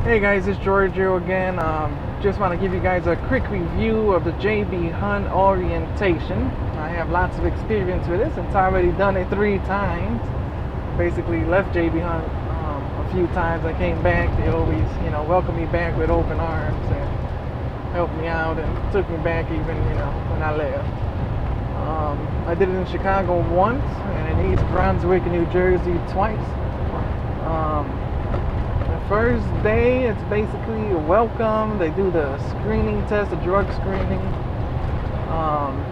Hey guys, it's Giorgio again. Just want to give you guys a quick review of the JBHunt orientation. I have lots of experience with this, and I've already done it 3 times. Basically left JBHunt a few times. I came back. They always, welcomed me back with open arms and helped me out and took me back even, when I left. I did it in Chicago once and in East Brunswick, New Jersey twice. First day, it's basically a welcome. They do the screening test, the drug screening.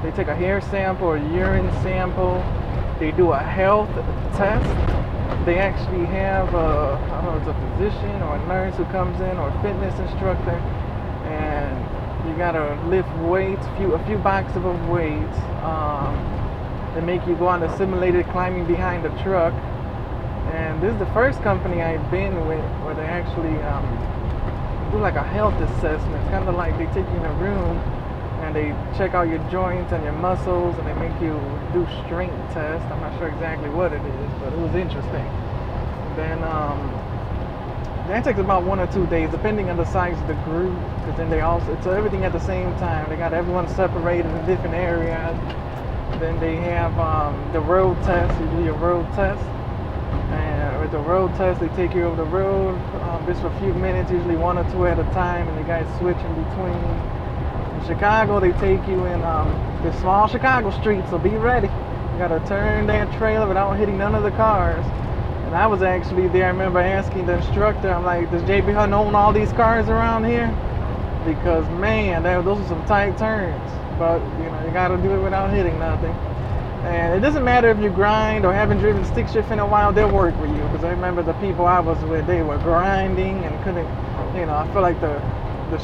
They take a hair sample or urine sample. They do a health test. They actually have I don't know, it's a physician or a nurse who comes in or a fitness instructor, and you gotta lift weights, a few boxes of weights. They make you go on the simulated climbing behind the truck. And this is the first company I've been with where they actually do like a health assessment. It's kind of like they take you in a room and they check out your joints and your muscles and they make you do strength tests. I'm not sure exactly what it is, but it was interesting. And then that takes about 1 or 2 days, depending on the size of the group. Because then it's everything at the same time. They got everyone separated in different areas. Then they have the road test. You do your road test. And with the road test, they take you over the road just for a few minutes, usually 1 or 2 at a time, and the guys switch in between. In Chicago, they take you in the small Chicago street, so be ready. You gotta turn that trailer without hitting none of the cars. And I was actually there. I remember asking the instructor, I'm like, does JBHunt own all these cars around here? Because man, those are some tight turns. But you gotta do it without hitting nothing. And it doesn't matter if you grind or haven't driven stick shift in a while, they'll work with you. Because I remember the people I was with, they were grinding and couldn't, I feel like the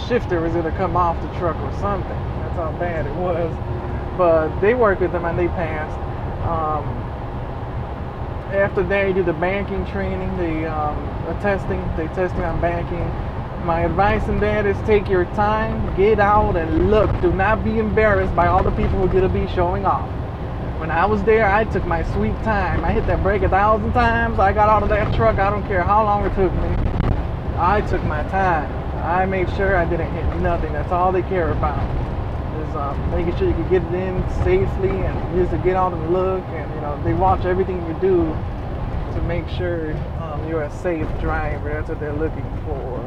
shifter was going to come off the truck or something. That's how bad it was. But they worked with them and they passed. After that, you do the banking training, the testing. They test you on banking. My advice in that is take your time, get out and look. Do not be embarrassed by all the people who are going to be showing off. When I was there, I took my sweet time. I hit that brake 1,000 times. I got out of that truck. I don't care how long it took me. I took my time. I made sure I didn't hit nothing. That's all they care about. Is making sure you can get it in safely and just to get out and look. And they watch everything you do to make sure you're a safe driver. That's what they're looking for.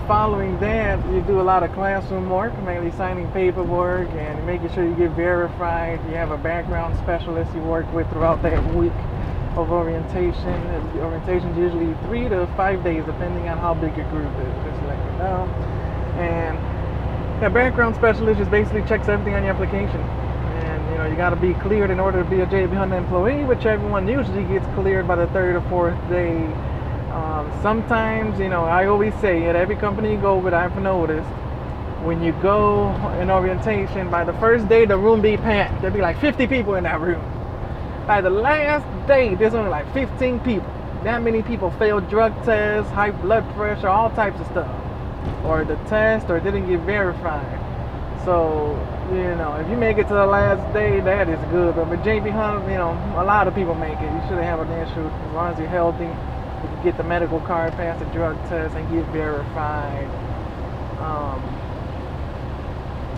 Following that, you do a lot of classroom work, mainly signing paperwork and making sure you get verified. You have a background specialist you work with throughout that week of orientation. The orientation is usually 3 to 5 days, depending on how big your group is, just to let you know. And the background specialist just basically checks everything on your application. And you got to be cleared in order to be a JBHunt employee, which everyone usually gets cleared by the 3rd or 4th day. Sometimes, I always say at every company you go with, I've noticed when you go in orientation, by the first day the room be packed. There'll be like 50 people in that room. By the last day, there's only like 15 people. That many people failed drug tests, high blood pressure, all types of stuff. Or the test, or didn't get verified. So, if you make it to the last day, that is good. But with JBHunt, a lot of people make it. You shouldn't have an issue as long as you're healthy. You can get the medical card, pass the drug test, and get verified.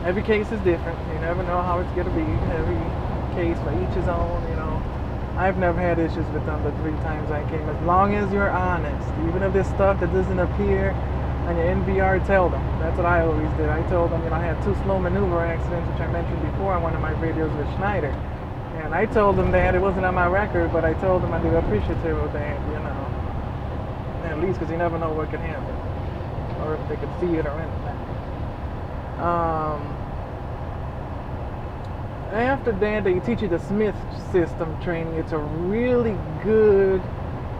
Every case is different. You never know how it's going to be. Every case for each his own, I've never had issues with them the 3 times I came. As long as you're honest. Even if there's stuff that doesn't appear on your NVR, tell them. That's what I always did. I told them, I had 2 slow maneuver accidents, which I mentioned before on one of my videos with Schneider. And I told them that it wasn't on my record, but I told them I'd be appreciative of that, at least because you never know what could happen, or if they could see it or anything. After that, they teach you the Smith system training. It's a really good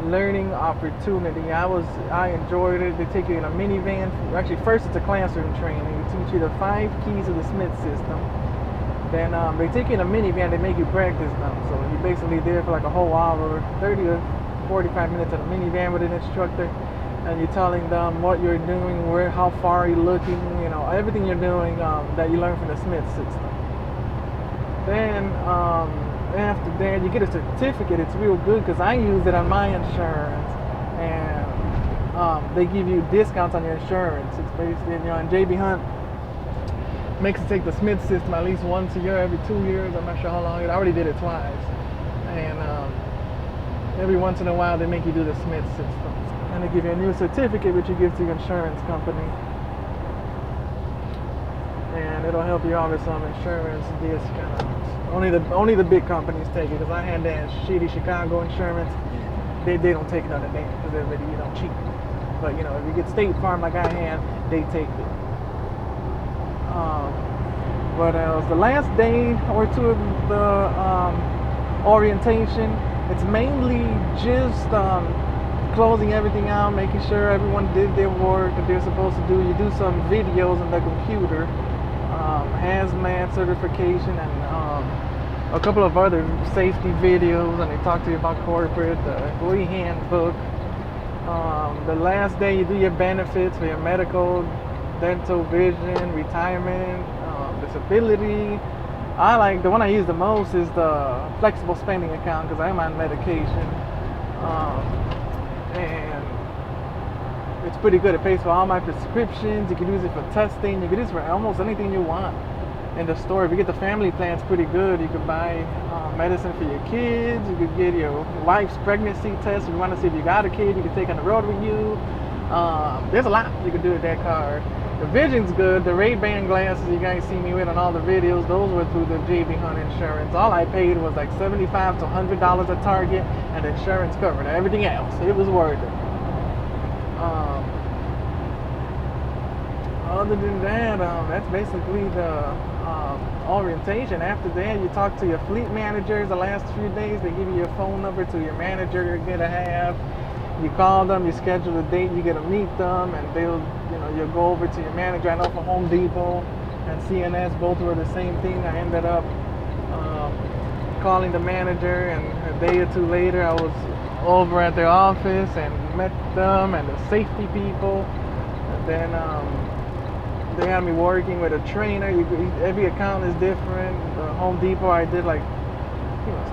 learning opportunity. I enjoyed it. They take you in a minivan. Actually, first it's a classroom training. They teach you the 5 keys of the Smith system. Then they take you in a minivan. They make you practice them. So you're basically there for like a whole hour, 30 to 45 minutes in a minivan with an instructor, and you're telling them what you're doing, how far you're looking, everything you're doing that you learn from the Smith system. Then after that, you get a certificate. It's real good because I use it on my insurance, and they give you discounts on your insurance. It's basically, and JBHunt makes it take the Smith system at least once a year, every 2 years. I'm not sure how long. I already did it twice, and every once in a while they make you do the Smith system, and they give you a new certificate which you give to your insurance company, and it'll help you out with some insurance discounts. Only the big companies take it, because I had that shitty Chicago insurance. They don't take none of that because they're really cheap. But if you get State Farm like I had, they take it. What else? The last day or two of the orientation, it's mainly just closing everything out, making sure everyone did their work that they're supposed to do. You do some videos on the computer, hazmat certification, and a couple of other safety videos, and they talk to you about corporate, the employee handbook. The last day you do your benefits for your medical, dental, vision, retirement, disability. I like the one I use the most is the flexible spending account because I'm on medication, and it's pretty good. It pays for all my prescriptions. You can use it for testing. You can use it for almost anything you want in the store. If you get the family plan, it's pretty good. You can buy medicine for your kids. You could get your wife's pregnancy test. If you want to see if you got a kid, you can take on the road with you. There's a lot you can do with that card. The vision's good. The Ray-Ban glasses you guys see me with on all the videos, those were through the JBHunt insurance. All I paid was like $75 to $100 at Target, and the insurance covered everything else. It was worth it. Other than that, that's basically the orientation. After that, you talk to your fleet managers the last few days. They give you your phone number to your manager you're going to have. You call them, you schedule a date, you get to meet them, and you'll go over to your manager. I know for Home Depot and CNS, both were the same thing. I ended up calling the manager, and a day or two later, I was over at their office and met them and the safety people. And then they had me working with a trainer. Every account is different. The Home Depot, I did like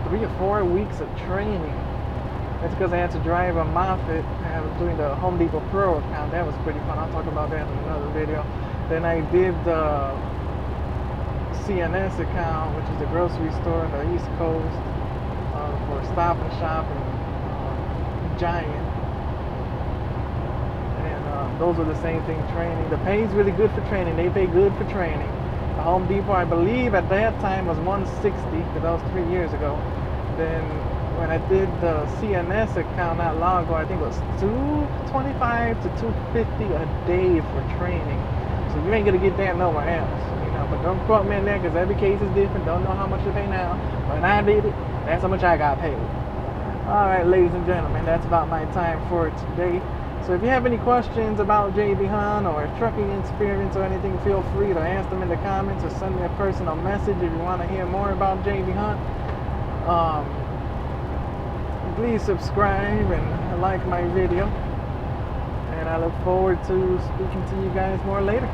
3 or 4 weeks of training. That's because I had to drive a Moffitt. I was doing the Home Depot Pro account. That was pretty fun. I'll talk about that in another video. Then I did the CNS account, which is the grocery store on the East Coast, for Stop and Shop and Giant. And those are the same thing, training. The pay is really good for training. They pay good for training. The Home Depot, I believe at that time, was $160, because that was 3 years ago. Then when I did the CNS account not long ago, I think it was $225 to $250 a day for training. So you ain't gonna get that nowhere else, But don't quote me on that because every case is different. Don't know how much to pay now. When I did it, that's how much I got paid. All right, ladies and gentlemen, that's about my time for today. So if you have any questions about JBHunt or trucking experience or anything, feel free to ask them in the comments or send me a personal message if you want to hear more about JBHunt. Please subscribe and like my video, and I look forward to speaking to you guys more later.